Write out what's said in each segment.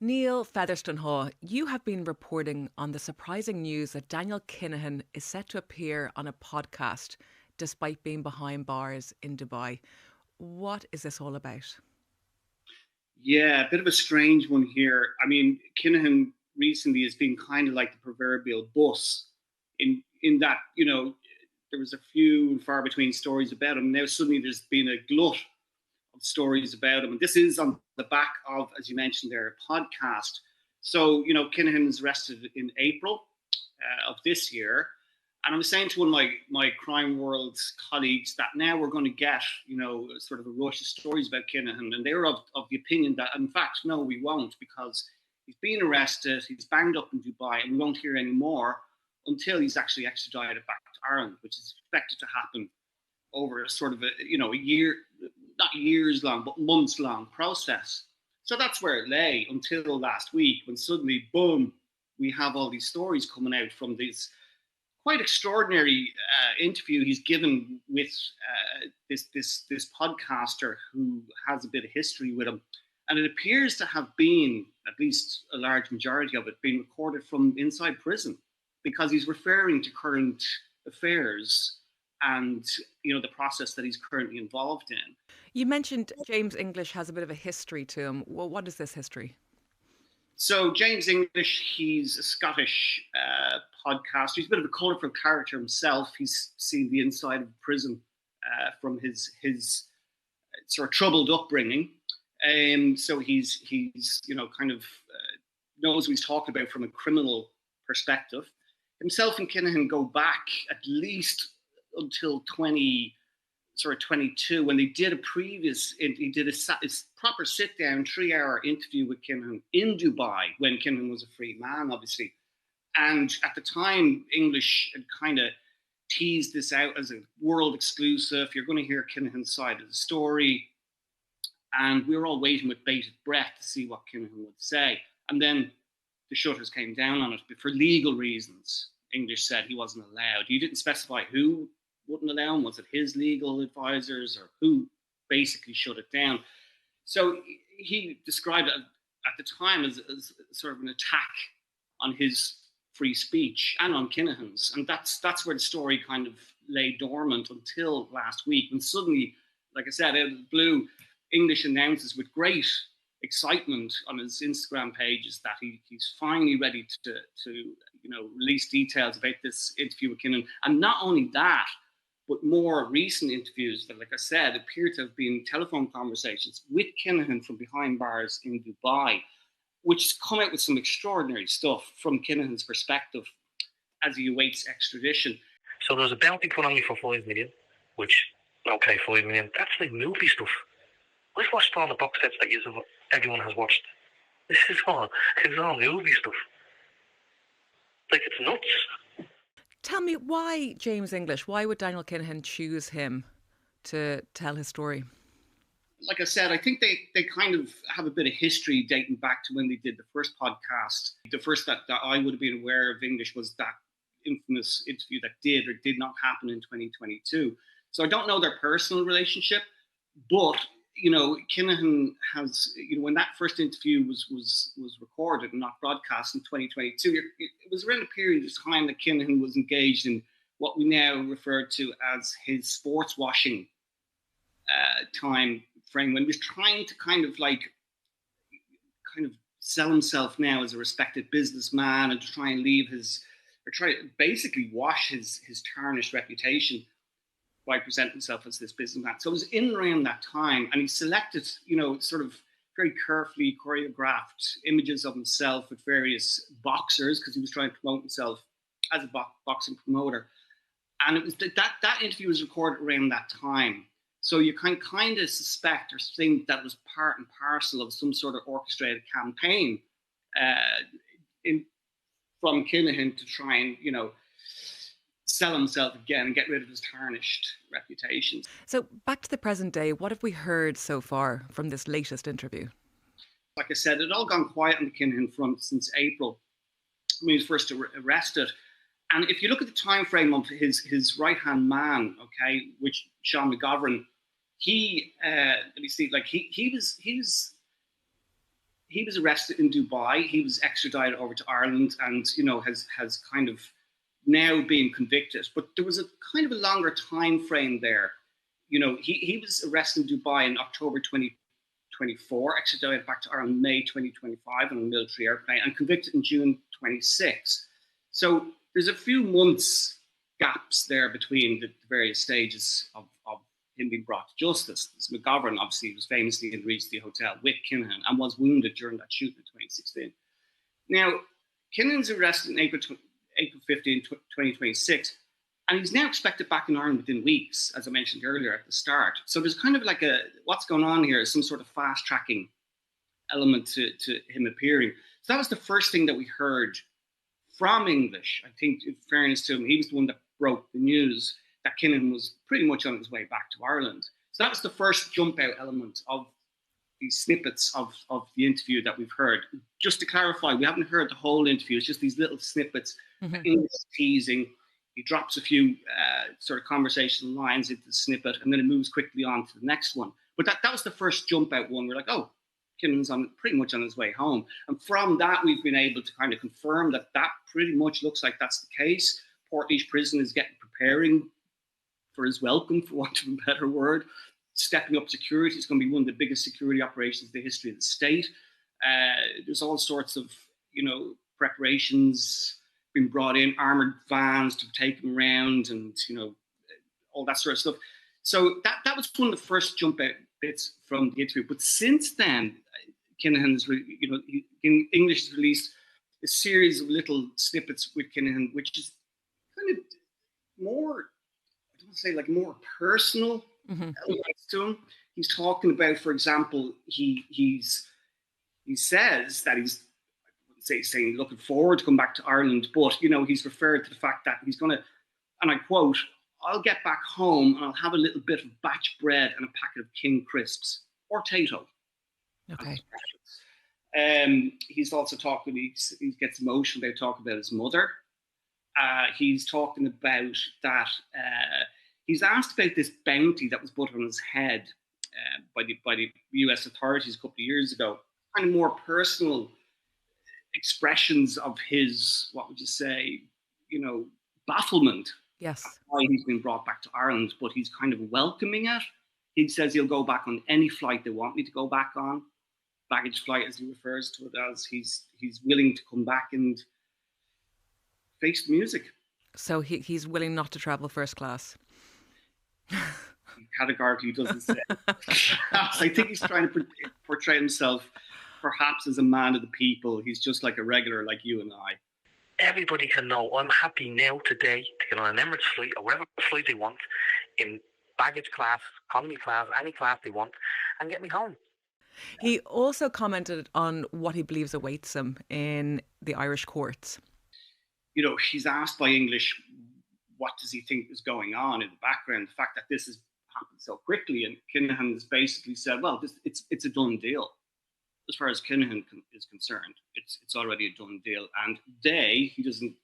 Neil Fetherstonhaugh, you have been reporting on the surprising news that Daniel Kinahan is set to appear on a podcast despite being behind bars in Dubai. What is this all about? Yeah, a bit of a strange one here. I mean, Kinahan recently has been kind of like the proverbial bus in that, there was a few and far between stories about him. Now suddenly there's been a glut of stories about him. And this is on the back of, as you mentioned there, a podcast. So, Kinahan was arrested in April of this year. And I was saying to one of my Crime World colleagues that now we're going to get, sort of a rush of stories about Kinahan. And they were of the opinion that, in fact, no, we won't, because he's been arrested, he's banged up in Dubai, and we won't hear any more until he's actually extradited back to Ireland, which is expected to happen over a sort of a year, not years long, but months long process. So that's where it lay until last week, when suddenly, boom, we have all these stories coming out from this quite extraordinary interview he's given with this podcaster who has a bit of history with him. And it appears to have been, at least a large majority of it, being recorded from inside prison, because he's referring to current affairs and, the process that he's currently involved in. You mentioned James English has a bit of a history to him. Well, what is this history? So James English, he's a Scottish podcaster. He's a bit of a colourful character himself. He's seen the inside of prison from his sort of troubled upbringing. So he's kind of knows what he's talking about from a criminal perspective. Himself and Kinahan go back at least until 2022, when they did he did a proper sit-down 3-hour interview with Kinahan in Dubai, when Kinahan was a free man, obviously. And at the time, English had kind of teased this out as a world exclusive. You're going to hear Kinahan's side of the story. And we were all waiting with bated breath to see what Kinahan would say. And then the shutters came down on it. But for legal reasons, English said he wasn't allowed. He didn't specify who wouldn't allow him. Was it his legal advisors, or who basically shut it down? So he described it at the time as sort of an attack on his free speech and on Kinahan's. And that's where the story kind of lay dormant until last week. And suddenly, like I said, out of the blue, English announces with great excitement on his Instagram pages that he's finally ready to release details about this interview with Kinahan. And not only that, but more recent interviews that, like I said, appear to have been telephone conversations with Kinahan from behind bars in Dubai, which come out with some extraordinary stuff from Kinahan's perspective as he awaits extradition. So there's a bounty put on me for 5 million, which, okay, 5 million, that's like movie stuff. I've watched all the box sets that everyone has watched. This is all movie stuff. Like, it's nuts. Tell me, why James English? Why would Daniel Kinahan choose him to tell his story? Like I said, I think they kind of have a bit of history dating back to when they did the first podcast. The first that I would have been aware of English was that infamous interview that did or did not happen in 2022. So I don't know their personal relationship, but Kinahan has, when that first interview was recorded and not broadcast in 2022, it was around a period of time that Kinahan was engaged in what we now refer to as his sports washing time frame, when he was trying to kind of sell himself now as a respected businessman and to try and try to basically wash his tarnished reputation by presenting himself as this businessman. So it was in around that time, and he selected, sort of very carefully choreographed images of himself with various boxers, because he was trying to promote himself as a boxing promoter. And it was that interview was recorded around that time. So you kind of suspect or think that it was part and parcel of some sort of orchestrated campaign from Kinahan to try and, sell himself again and get rid of his tarnished reputation. So back to the present day, what have we heard so far from this latest interview? Like I said, it all gone quiet on the Kinahan front since April, when he was first arrested. And if you look at the time frame of his right-hand man, okay, which Sean McGovern, he was he was arrested in Dubai. He was extradited over to Ireland, and has kind of now been convicted. But there was a kind of a longer time frame there. He was arrested in Dubai in October 2024, extradited back to Ireland in May 2025 on a military airplane, and convicted in June 26. So there's a few months gaps there between the various stages of him being brought to justice. McGovern obviously was famously in the Regency Hotel with Kinahan and was wounded during that shooting in 2016. Now, Kinahan's arrested in April 15, 2026, and he's now expected back in Ireland within weeks, as I mentioned earlier at the start. So there's kind of like what's going on here is some sort of fast-tracking element to him appearing. So that was the first thing that we heard from English. I think, in fairness to him, he was the one that broke the news that Kinahan was pretty much on his way back to Ireland. So that was the first jump out element of these snippets of the interview that we've heard. Just to clarify, we haven't heard the whole interview. It's just these little snippets, English teasing. He drops a few sort of conversational lines into the snippet, and then it moves quickly on to the next one. But that was the first jump out one. We're like, oh, Kinahan's pretty much on his way home. And from that, we've been able to kind of confirm that pretty much looks like that's the case. Portlaoise Prison is preparing for his welcome, for want of a better word, stepping up security. It's going to be one of the biggest security operations in the history of the state. There's all sorts of, preparations being brought in, armored vans to take him around, and all that sort of stuff. So that was one of the first jump out bits from the interview. But since then, Kinahan's, English has released a series of little snippets with Kinahan, which is kind of more, I don't want to say like more personal elements to him. He's talking about, for example, he says that he's saying looking forward to come back to Ireland, but he's referred to the fact that he's going to, and I quote, "I'll get back home and I'll have a little bit of batch bread and a packet of King crisps or Tato." Okay. He's also talking. He gets emotional about talking about his mother. He's talking about that. He's asked about this bounty that was put on his head by the U.S. authorities a couple of years ago. Kind of more personal expressions of his, what would you say, bafflement. Yes. Why he's been brought back to Ireland, but he's kind of welcoming it. He says he'll go back on any flight they want me to go back on. Baggage flight, as he refers to it as. He's willing to come back and face the music. So he's willing not to travel first class. He categorically doesn't say. I think he's trying to portray himself perhaps as a man of the people. He's just like a regular like you and I. Everybody can know I'm happy now today to get on an Emirates flight or whatever flight they want, in baggage class, economy class, any class they want, and get me home. He also commented on what he believes awaits him in the Irish courts. He's asked by English, what does he think is going on in the background? The fact that this has happened so quickly, and Kinahan has basically said, well, it's a done deal. As far as Kinahan is concerned, it's already a done deal. And he doesn't,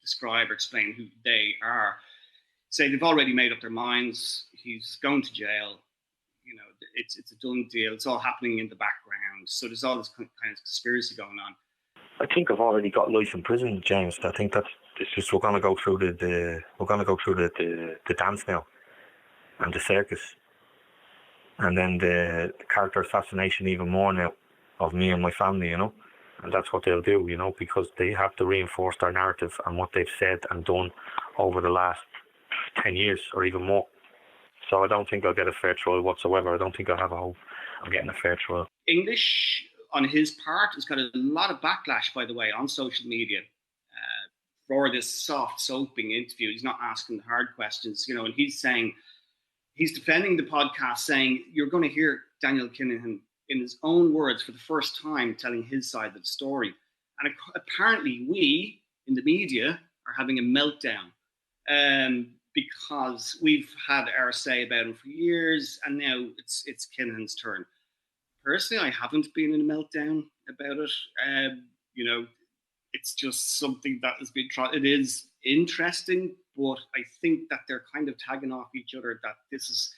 describe or explain who they are. Say they've already made up their minds. He's going to jail. It's a done deal. It's all happening in the background. So there's all this kind of conspiracy going on. I think I've already got life in prison, James. I think it's just we're going to go through the dance now, and the circus. And then the character assassination even more now of me and my family, and that's what they'll do, because they have to reinforce their narrative and what they've said and done over the last 10 years or even more. So I don't think I'll get a fair trial whatsoever. I don't think I'll have a hope of getting a fair trial. English, on his part, has got a lot of backlash, by the way, on social media for this soft soaping interview. He's not asking the hard questions, and he's defending the podcast, saying you're going to hear Daniel Kinahan in his own words for the first time telling his side of the story. And apparently we, in the media, are having a meltdown because we've had our say about him for years, and now it's Kinahan's turn. Personally, I haven't been in a meltdown about it. It's just something that has been tried. It is interesting, but I think that they're kind of tagging off each other, that this is,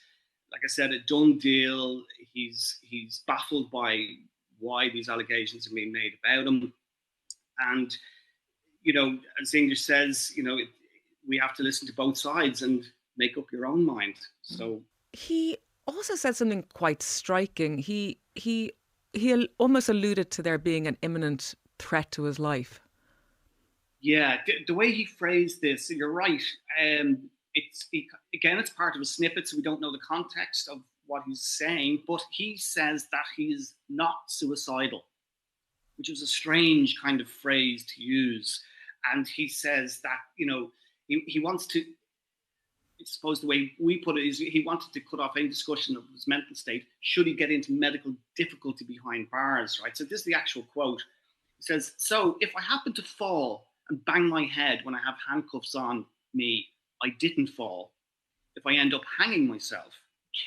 like I said, a done deal. He's baffled by why these allegations are being made about him. And, as English says, we have to listen to both sides and make up your own mind. So he also said something quite striking. He almost alluded to there being an imminent threat to his life. Yeah, the way he phrased this, you're right. It's part of a snippet, so we don't know the context of what he's saying. But he says that he's not suicidal, which was a strange kind of phrase to use. And he says that he wants to. I suppose the way we put it is he wanted to cut off any discussion of his mental state should he get into medical difficulty behind bars, right? So this is the actual quote. He says, "So if I happen to fall and bang my head when I have handcuffs on me, I didn't fall. If I end up hanging myself,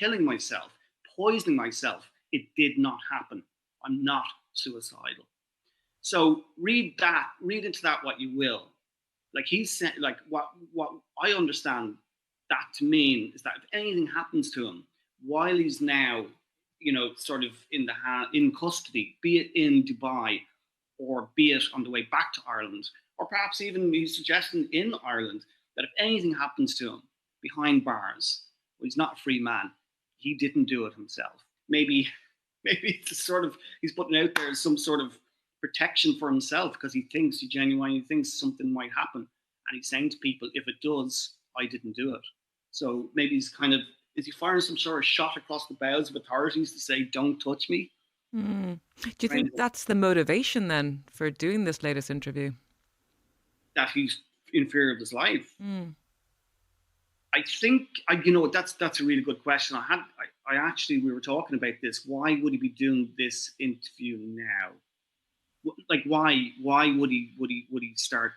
killing myself, poisoning myself, it did not happen. I'm not suicidal." So read into that what you will. Like he said, like what I understand that to mean is that if anything happens to him while he's now, sort of in custody, be it in Dubai or be it on the way back to Ireland, or perhaps even he's suggesting in Ireland, that if anything happens to him behind bars, well, he's not a free man. He didn't do it himself. Maybe it's sort of he's putting out there some sort of protection for himself because he genuinely thinks something might happen, and he's saying to people, if it does, I didn't do it. So maybe is he firing some sort of shot across the bows of authorities to say, don't touch me? Do you think that's the motivation then for doing this latest interview? That he's in fear of his life? I think, that's a really good question. We were talking about this. Why would he be doing this interview now? Like, why would he start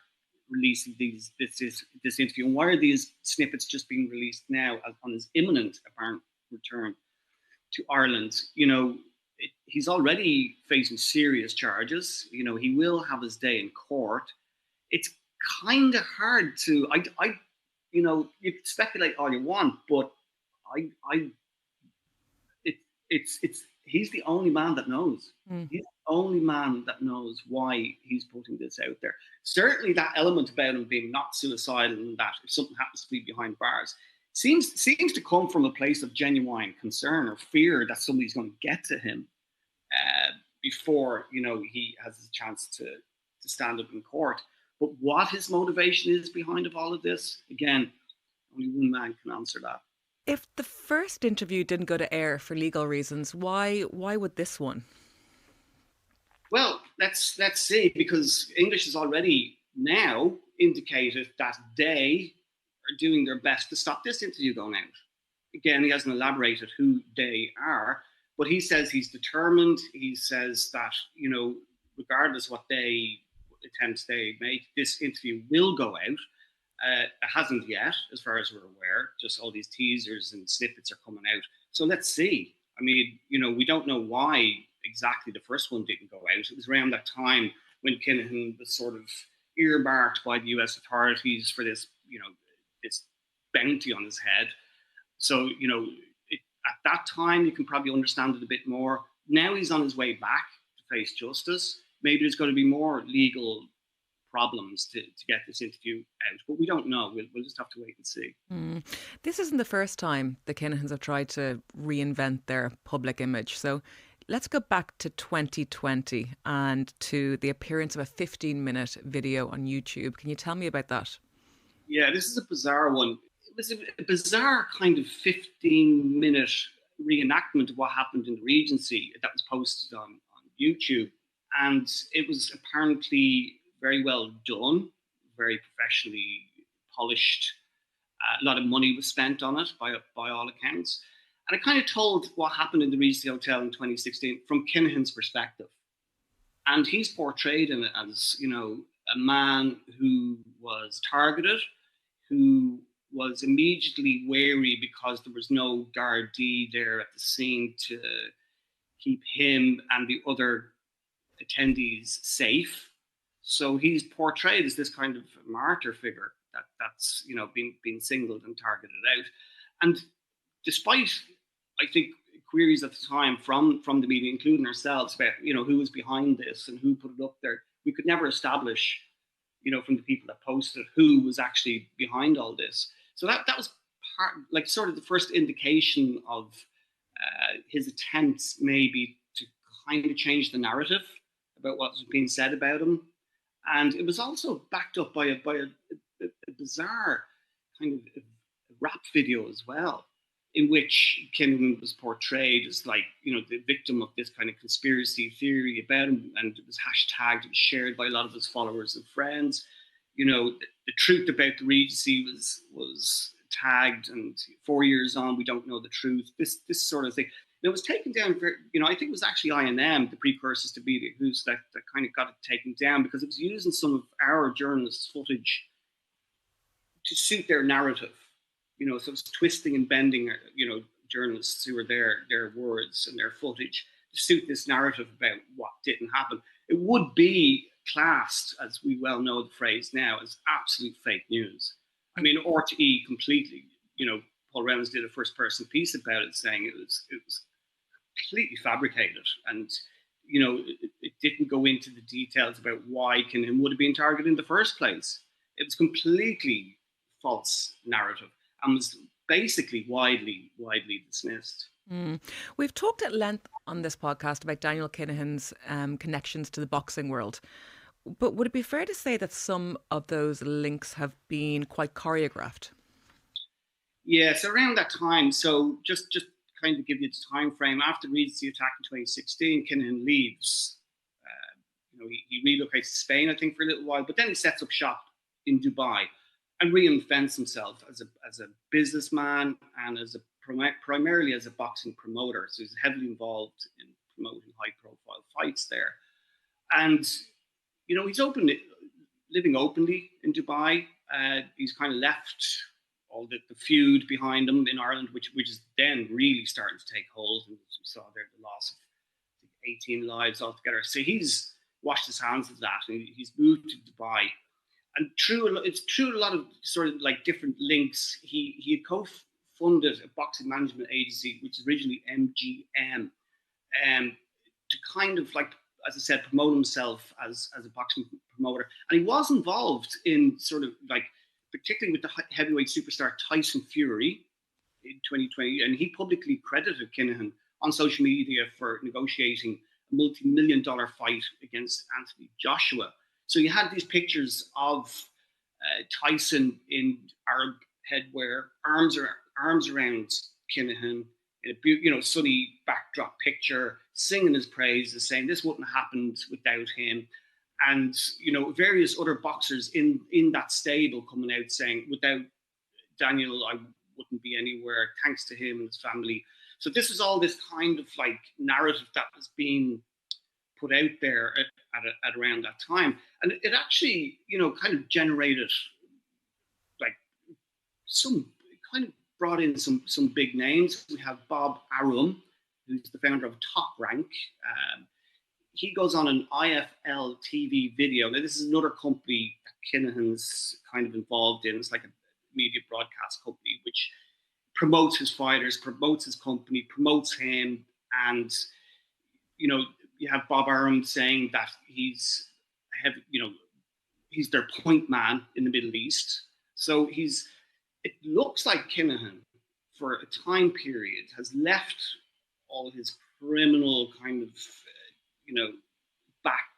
releasing this interview, and why are these snippets just being released now on his imminent apparent return to Ireland? He's already facing serious charges. He will have his day in court. It's kind of hard to you can speculate all you want, but he's the only man that knows. He's the only man that knows why he's putting this out there. Certainly that element about him being not suicidal and that if something happens to be behind bars seems to come from a place of genuine concern or fear that somebody's going to get to him before he has a chance to stand up in court. But what his motivation is behind all of this, again, only one man can answer that. If the first interview didn't go to air for legal reasons, why would this one? Well, let's see, because English has already now indicated that they are doing their best to stop this interview going out. Again, he hasn't elaborated who they are, but he says he's determined. He says that, regardless what attempts they make, this interview will go out. It hasn't yet, as far as we're aware. Just all these teasers and snippets are coming out. So let's see. I mean, we don't know why exactly the first one didn't go out. It was around that time when Kinahan was sort of earmarked by the US authorities for this, this bounty on his head. So, at that time, you can probably understand it a bit more. Now he's on his way back to face justice. Maybe there's going to be more legal problems to get this interview out, but we don't know. We'll just have to wait and see. This isn't the first time the Kinahans have tried to reinvent their public image. So let's go back to 2020 and to the appearance of a 15-minute video on YouTube. Can you tell me about that? Yeah, this is a bizarre one. It was a bizarre kind of 15-minute reenactment of what happened in the Regency that was posted on YouTube. And it was apparently very well done, very professionally polished. A lot of money was spent on it by all accounts. And it kind of told what happened in the Regency Hotel in 2016 from Kinahan's perspective. And he's portrayed in it as, a man who was targeted, who was immediately wary because there was no Gardaí there at the scene to keep him and the other attendees safe. So he's portrayed as this kind of martyr figure that's being singled and targeted out. And despite, I think, queries at the time from the media, including ourselves, about, who was behind this and who put it up there. We could never establish, from the people that posted who was actually behind all this. So that was part, like, sort of the first indication of his attempts maybe to kind of change the narrative about what was being said about him. And it was also backed up by a bizarre kind of rap video as well, in which Kinahan was portrayed as, like, the victim of this kind of conspiracy theory about him, and it was hashtagged and shared by a lot of his followers and friends. The truth about the Regency was tagged, and 4 years on, we don't know the truth. This sort of thing. And it was taken down. I think it was actually INM, the precursors to Media Who's, that kind of got it taken down, because it was using some of our journalists' footage to suit their narrative. So it was twisting and bending, journalists who were their words and their footage to suit this narrative about what didn't happen. It would be classed, as we well know the phrase now, as absolute fake news. I mean, RTE completely, Paul Reynolds did a first-person piece about it, saying it was completely fabricated, and it didn't go into the details about why Kinahan would have been targeted in the first place. It was completely false narrative and was basically widely dismissed. We've talked at length on this podcast about Daniel Kinahan's connections to the boxing world. But would it be fair to say that some of those links have been quite choreographed? Yeah, so around that time, so just kind of give you the time frame, after the Regency attack in 2016, Kinahan leaves. He relocates to Spain, I think, for a little while, but then he sets up shop in Dubai and reinvents himself as a businessman and primarily as a boxing promoter. So he's heavily involved in promoting high-profile fights there. And he's living openly in Dubai. He's kind of left all the feud behind him in Ireland, which is then really starting to take hold. And as we saw there, the loss of 18 lives altogether. So he's washed his hands of that, and he's moved to Dubai. And it's through a lot of sort of like different links. He had co-funded a boxing management agency, which is originally MGM, to kind of, like, as I said, promote himself as a boxing promoter. And he was involved in sort of, like, particularly with the heavyweight superstar Tyson Fury in 2020. And he publicly credited Kinahan on social media for negotiating a multi-million-dollar fight against Anthony Joshua. So you had these pictures of Tyson in Arab headwear, arms around Kinahan, in a sunny backdrop picture, singing his praises, saying this wouldn't have happened without him. And, various other boxers in that stable coming out saying, without Daniel, I wouldn't be anywhere, thanks to him and his family. So this is all this kind of, like, narrative that was being put out there at around that time. And it actually, kind of generated, like, kind of brought in some big names. We have Bob Arum, who's the founder of Top Rank. He goes on an IFL TV video. Now, this is another company that Kinahan's kind of involved in. It's like a media broadcast company which promotes his fighters, promotes his company, promotes him. And, you have Bob Arum saying that he's their point man in the Middle East. So it looks like Kinahan, for a time period, has left all his criminal kind of,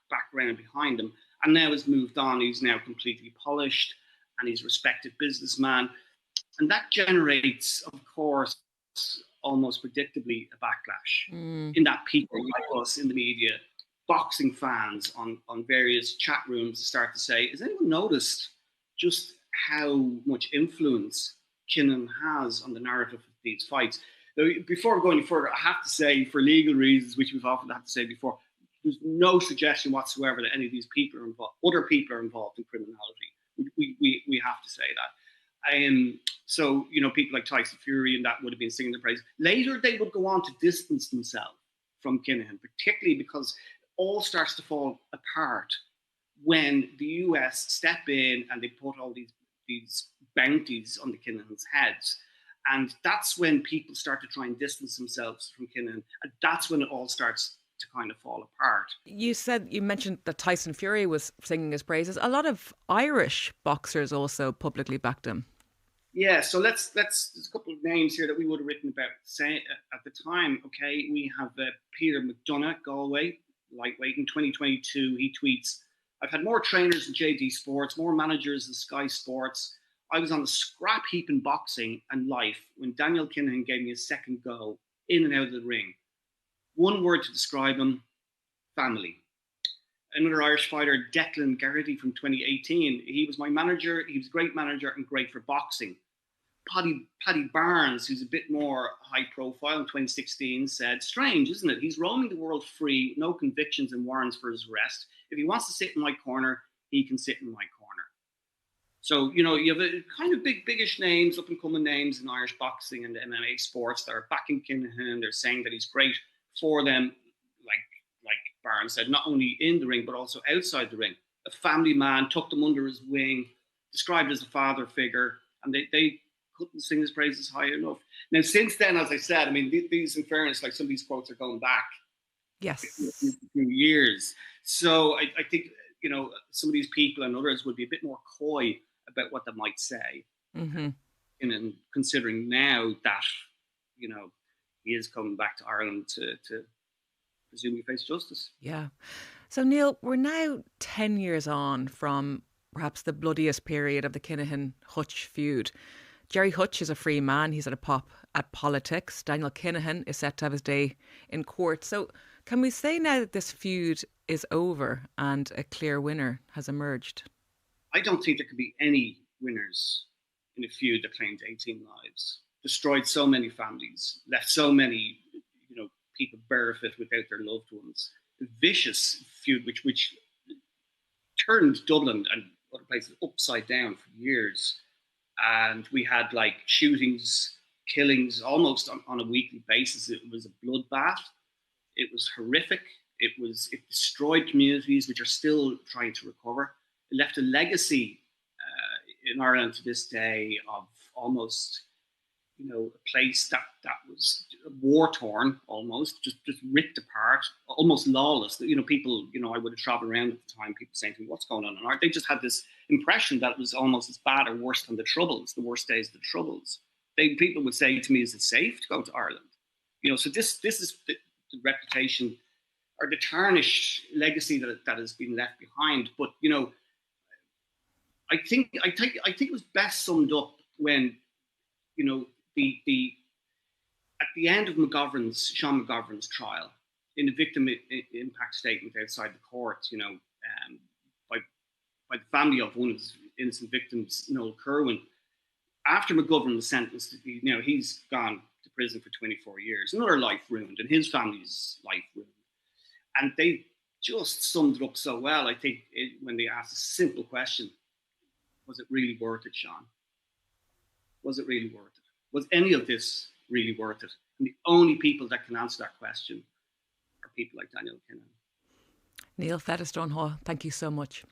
background behind him, and now has moved on. He's now completely polished, and he's a respected businessman. And that generates, of course, almost predictably, a backlash in that people like us in the media, boxing fans on various chat rooms, start to say, has anyone noticed just how much influence Kinahan has on the narrative of these fights? Now, before going any further, I have to say, for legal reasons, which we've often had to say before, there's no suggestion whatsoever that any of these people are involved, other people are involved in criminality. We have to say that. So, people like Tyson Fury and that would have been singing the praise. Later, they would go on to distance themselves from Kinahan, particularly because it all starts to fall apart when the US step in and they put all these bounties on the Kinahan's heads. And that's when people start to try and distance themselves from Kinahan. And that's when it all starts to kind of fall apart. You mentioned that Tyson Fury was singing his praises. A lot of Irish boxers also publicly backed him. Yeah, so let's there's a couple of names here that we would have written about at the time. Okay, we have Peter McDonough, Galway, lightweight. In 2022, he tweets, "I've had more trainers than JD Sports, more managers than Sky Sports. I was on the scrap heap in boxing and life when Daniel Kinahan gave me a second go in and out of the ring. One word to describe him: family." Another Irish fighter, Declan Geraghty from 2018. "He was my manager. He was a great manager and great for boxing." Paddy Barnes, who's a bit more high profile, in 2016 said, "Strange, isn't it? He's roaming the world free, no convictions and warrants for his arrest. If he wants to sit in my corner, he can sit in my corner." So, you have a kind of biggish names, up and coming names in Irish boxing and MMA sports that are backing Kinahan. They're saying that he's great for them, like Barnes said, not only in the ring, but also outside the ring. A family man, took them under his wing, described as a father figure, and they couldn't sing his praises high enough. Now, since then, as I said, I mean, these, in fairness, like some of these quotes are going back a few years. So I think, some of these people and others would be a bit more coy about what they might say. Mm-hmm. And considering now that, he is coming back to Ireland to presumably face justice. Yeah. So, Neil, we're now 10 years on from perhaps the bloodiest period of the Kinahan-Hutch feud. Gerry Hutch is a free man. He's at a pop at politics. Daniel Kinahan is set to have his day in court. So can we say now that this feud is over and a clear winner has emerged? I don't think there could be any winners in a feud that claimed 18 lives, destroyed so many families, left so many people barefoot without their loved ones. A vicious feud which turned Dublin and other places upside down for years. And we had like shootings, killings almost on a weekly basis. It was a bloodbath. It was horrific. It destroyed communities which are still trying to recover. It left a legacy in Ireland to this day of almost, a place that was war-torn, almost, just ripped apart, almost lawless. People, I would have traveled around at the time, people saying to me, "What's going on in Ireland?" They just had this impression that it was almost as bad or worse than the worst days of the Troubles. People would say to me, "Is it safe to go to Ireland?" So this is the reputation or the tarnished legacy that has been left behind. But, I think it was best summed up when, at the end of Sean McGovern's trial, in the victim impact statement outside the court, by the family of one of his innocent victims, Noel Kerwin, after McGovern was sentenced, he's gone to prison for 24 years, another life ruined, and his family's life ruined. And they just summed it up so well, I think, when they asked a simple question: was it really worth it, Sean? Was it really worth it? Was any of this really worth it? And the only people that can answer that question are people like Daniel Kinahan. Neil Fetherstonhaugh, thank you so much.